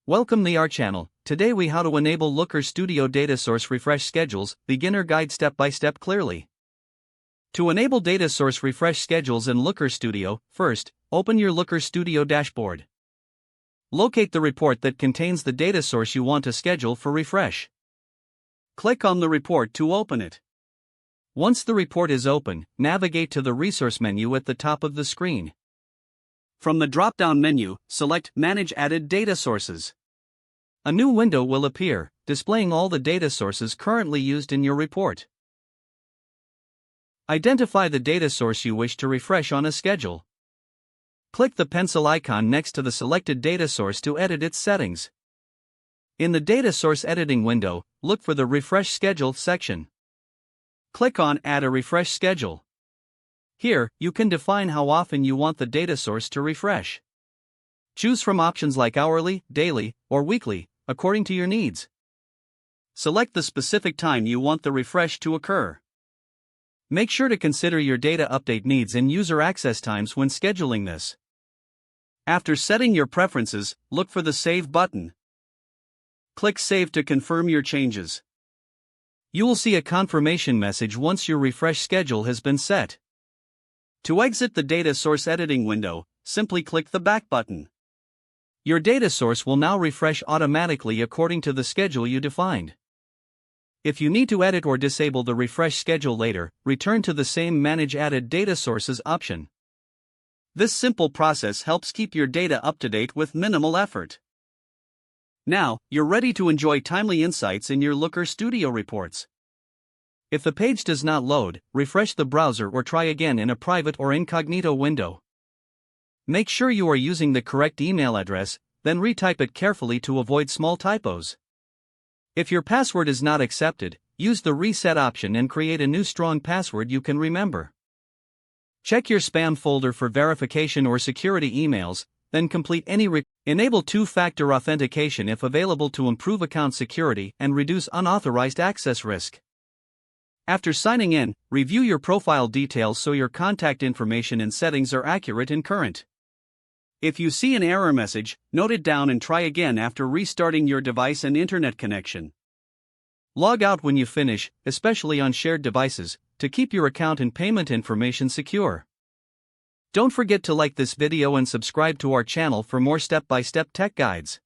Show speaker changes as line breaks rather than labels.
Welcome to our channel. Today we how to enable Looker Studio data source refresh schedules, beginner guide step by step clearly. To enable data source refresh schedules in Looker Studio, first, open your Looker Studio dashboard. Locate the report that contains the data source you want to schedule for refresh. Click on the report to open it. Once the report is open, navigate to the resource menu at the top of the screen. From the drop-down menu, select Manage Added Data Sources. A new window will appear, displaying all the data sources currently used in your report. Identify the data source you wish to refresh on a schedule. Click the pencil icon next to the selected data source to edit its settings. In the Data Source Editing window, look for the Refresh Schedule section. Click on Add a Refresh Schedule. Here, you can define how often you want the data source to refresh. Choose from options like hourly, daily, or weekly, according to your needs. Select the specific time you want the refresh to occur. Make sure to consider your data update needs and user access times when scheduling this. After setting your preferences, look for the Save button. Click Save to confirm your changes. You will see a confirmation message once your refresh schedule has been set. To exit the Data Source Editing window, simply click the Back button. Your data source will now refresh automatically according to the schedule you defined. If you need to edit or disable the refresh schedule later, return to the same Manage Added Data Sources option. This simple process helps keep your data up to date with minimal effort. Now, you're ready to enjoy timely insights in your Looker Studio reports. If the page does not load, refresh the browser or try again in a private or incognito window. Make sure you are using the correct email address, then retype it carefully to avoid small typos. If your password is not accepted, use the Reset option and create a new strong password you can remember. Check your spam folder for verification or security emails, then complete any Enable two-factor authentication if available to improve account security and reduce unauthorized access risk. After signing in, review your profile details so your contact information and settings are accurate and current. If you see an error message, note it down and try again after restarting your device and internet connection. Log out when you finish, especially on shared devices, to keep your account and payment information secure. Don't forget to like this video and subscribe to our channel for more step-by-step tech guides.